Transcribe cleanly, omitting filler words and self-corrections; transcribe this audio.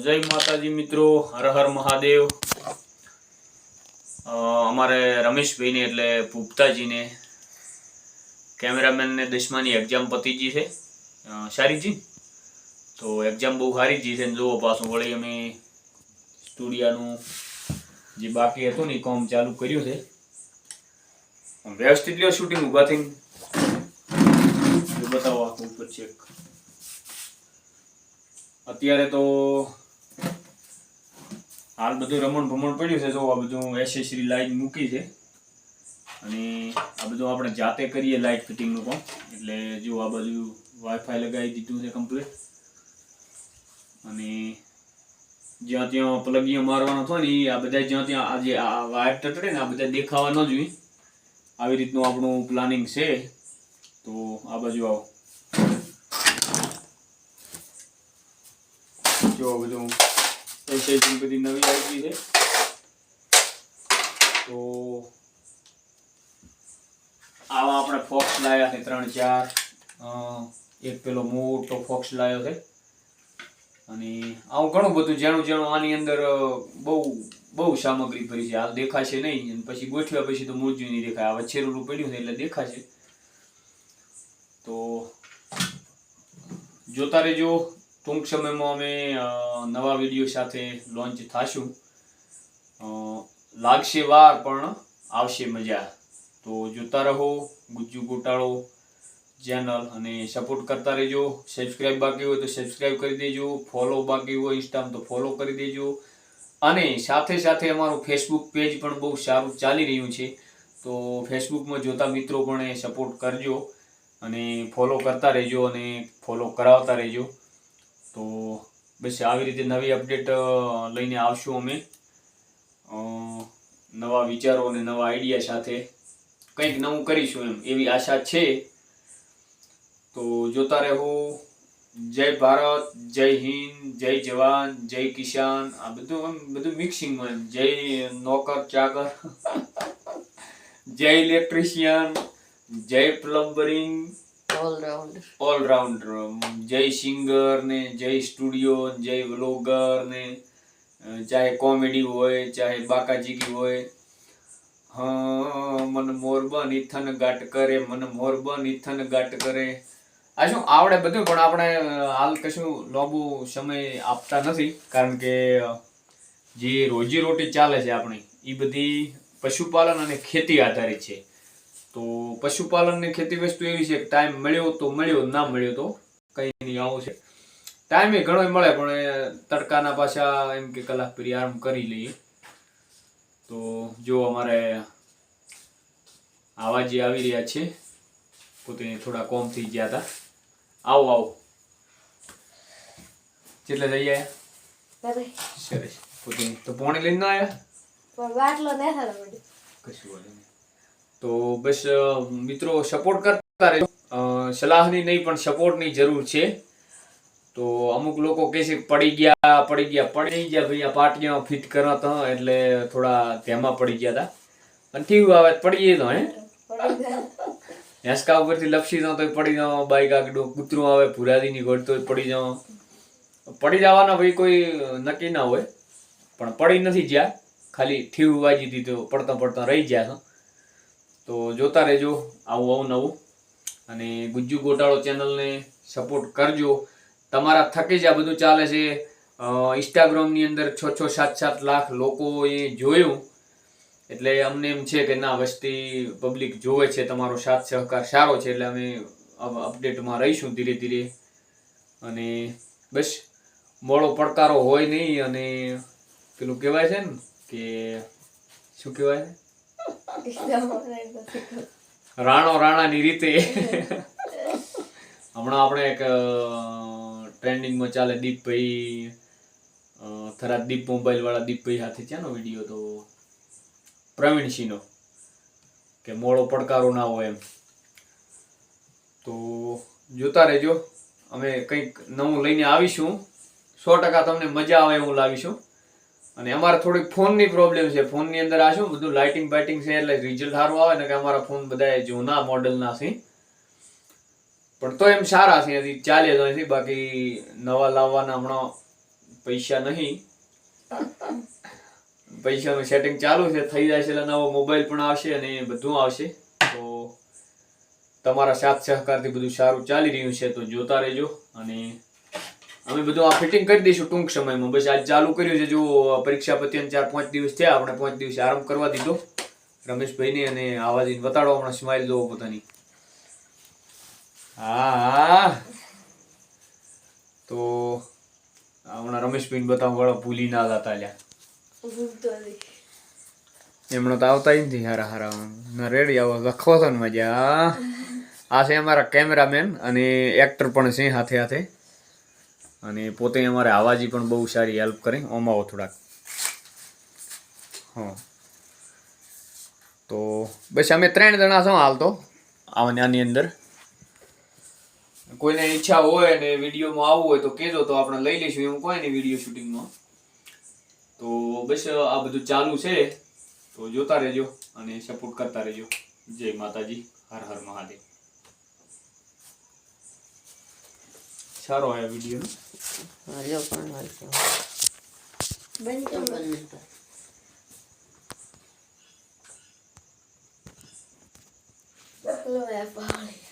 જય માતાજી મિત્રો, હર હર મહાદેવ। અમારે રમેશભાઈને એટલે ભૂપતાજીને કેમેરામેનને 10માની એક્ઝામ પતી ગઈ છે સારી જી। તો એક્ઝામ બહુ સારી જી છે। જુઓ પાછું વળી અમે સ્ટુડિયાનું જે બાકી હતું ને કામ ચાલુ કર્યું છે। વ્યવસ્થિત લ્યો શૂટિંગ ઊભા થઈને બતાવો આખું ઉપર ચેક। અત્યારે તો હાલ બધું રમણ ભમણ પડ્યું છે। જો આ બધું એસેસરી લાઈટ મૂકી છે અને આ બધું આપણે જાતે કરીએ લાઈટ ફિટિંગનું કામ। એટલે જો આ બાજુ વાઈફાઈ લગાવી દીધું છે કમ્પ્લીટ અને જ્યાં ત્યાં પ્લગિયો મારવાનો હતો ને આ બધા જ્યાં ત્યાં આજે આ વાયર તટડે ને આ બધા દેખાવા ન જોઈએ। આવી રીતનું આપણું પ્લાનિંગ છે। તો આ બાજુ આવો, જો બધું એસેસરી બધી નવી આવી ગઈ છે। તો આવા આપણે ફોક્સ લાવ્યા છે 3-4, એક પેલો મોટો ફોક્સ લાવ્યો છે અને આવું ઘણું બધું જેણું આની અંદર બહુ સામગ્રી ભરી છે। હાલ દેખાશે નહીં અને પછી ગોઠવ્યા પછી તો મૂળજું નહીં દેખાય। આ વચ્ચેનું પડ્યું છે એટલે દેખાશે। તો જોતા રહેજો, ટૂંક સમયમાં અમે નવા વિડીયો સાથે લોન્ચ થાશું। લાગશે વાર પણ આવશે મજા। તો જોતા રહો ગુજ્જુ ગોટાળો ચેનલ અને સપોર્ટ કરતા રહેજો। સબસ્ક્રાઇબ બાકી હોય તો સબસ્ક્રાઇબ કરી દેજો, ફોલો બાકી હોય ઇન્સ્ટામાં તો ફોલો કરી દેજો અને સાથે સાથે અમારું ફેસબુક પેજ પણ બહુ સારું ચાલી રહ્યું છે। તો ફેસબુકમાં જોતા મિત્રો પણ એ સપોર્ટ કરજો અને ફોલો કરતા રહેજો અને ફોલો કરાવતા રહેજો। તો બસ આવી રીતે નવી અપડેટ લઈને આવશું અમે નવા વિચારો અને નવા આઈડિયા સાથે કંઈક નવું કરીશું એવી આશા છે। તો જોતા રહો। જય ભારત, જય હિન્દ, જય જવાન, જય કિસાન, આ બધું મિક્સિંગમાં, જય નોકર ચાકર, જય ઇલેક્ટ્રિશિયન, જય પ્લમ્બરિંગ, ઓલરાઉન્ડર, જય સિંગર ને જય સ્ટુડિયો, જય વ્લોગર ને ચાહે કોમેડી હોય ચાહે બાકાજીકી હોય। હા મન મોરબન ઇથન ગાટ કરે, મન મોરબન ઇથન ગાટ કરે। આ શું આવડે બધું પણ આપણે હાલ કશું લાંબુ સમય આપતા નથી કારણ કે જે રોજી રોટી ચાલે છે આપણી એ બધી પશુપાલન અને ખેતી આધારિત છે। તો પશુપાલન ને ખેતી વસ્તુ એવી છે કે ટાઈમ મળ્યો તો મળ્યો, ના મળ્યો તો કઈ નહીં। આવું છે ટાઈમ એ ઘણો મળે પણ તડકાના પાછા એમ કે કલાક પછી આરામ કરી લઈએ। તો જો અમારે આવા જે આવી રહ્યા છે પોતે થોડા કોમ થઈ ગયા હતા। આવો કેટલે જઈ આયા સરસ પોતે તો પોણી લઈને ના આયા કશું વાંધો નહીં। તો બસ મિત્રો સપોર્ટ કરતા રહેજો। સલાહની નહીં પણ સપોર્ટની જરૂર છે। તો અમુક લોકો કહે છે પડી ગયા ભાઈ આ પાટિયા ફિટ કરાતા એટલે થોડા ધ્યાનમાં પડી ગયા હતા અને ઠીક આવે પડીએ તો હેસકા ઉપરથી લપસી જાવ તો પડી જાવ, બાઈક આગળ કૂતરું આવે ભૂરાદીની ગોળ તો પડી જાવ। પડી જવાના ભાઈ કોઈ નક્કી ના હોય પણ પડી નથી જ્યાં ખાલી ઠીવ વાજી હતી તો પડતા રહી ગયા। તો જોતા રહેજો આવું નવું અને ગુજ્જુ ગોટાળો ચેનલને સપોર્ટ કરજો। તમારા થકી જ આ બધું ચાલે છે। ઇન્સ્ટાગ્રામની અંદર 6-7 લાખ લોકોએ જોયું એટલે અમને એમ છે કે ના વસ્તી પબ્લિક જોવે છે, તમારો સાથ સહકાર સારો છે એટલે અમે અપડેટમાં રહીશું ધીરે ધીરે। અને બસ મોડો પડકારો હોય નહીં અને પેલું કહેવાય છે ને કે શું કહેવાય છે રાણો રાણાની રીતે। હમણાં આપણે એક ટ્રેન્ડિંગમાં ચાલે દીપભાઈ થરાદ દીપ મોબાઈલ વાળા દીપભાઈ સાથે ત્યાંનો વિડીયો તો પ્રવીણસિંહનો કે મોડો પડકારો ના હોય એમ। તો જોતા રહેજો, અમે કંઈક નવું લઈને આવીશું। 100% તમને મજા આવે એવું લાવીશું। અને અમારે થોડીક ફોનની પ્રોબ્લેમ છે। ફોનની અંદર આ શું બધું લાઇટિંગ બાઇટિંગ છે એટલે રિઝલ્ટ સારું આવે ને કે અમારા ફોન બધા જૂના મોડલના છે પણ તો એમ સારા છે, ચાલે જ છે। બાકી નવા લાવવાના હમણાં પૈસા નહીં, પૈસાનું સેટિંગ ચાલુ છે, થઈ જાય છે એટલે નવો મોબાઈલ પણ આવશે અને બધું આવશે. તો તમારા સાથ સહકારથી બધું સારું ચાલી રહ્યું છે, તો જોતા રહેજો. અને અમે બધું આ ફિટિંગ કરી દઈશું ટૂંક સમયમાં. બસ આજ ચાલુ કર્યું છે. જો પરીક્ષા પત્યાને 4-5 દિવસ થયા, આપણે 5 દિવસે આરામ કરવા દીધો રમેશભાઈને. અને આવાજીને બતાડો હમણાં સ્માઈલ દો પોતાની. હા તો હમણાં રમેશભાઈને બતાવવા વાળા ભૂલી ના જતા લ્યા. એમણે તો આવતા નથી હારા હારા રેડી આવો લખવો તો ને મજા. આ છે અમારા કેમેરામેન અને એક્ટર પણ છે હાથે હાથે. અને પોતે અમારે આવાજી પણ બહુ સારી હેલ્પ કરે. ઓમાવો થોડાક. હા તો બસ અમે 3 જણા છો હાલ તો આની અંદર. કોઈને ઈચ્છા હોય ને વિડીયોમાં આવવું હોય તો કહેજો, તો આપણે લઈ લઈશું. એવું કોઈ નહીં વિડીયો શૂટિંગમાં. તો બસ આ બધું ચાલુ છે, તો જોતા રહેજો અને સપોર્ટ કરતા રહેજો. જય માતાજી, હર હર મહાદેવ. સારો આવ્યો વિડીયો. Hello, everybody.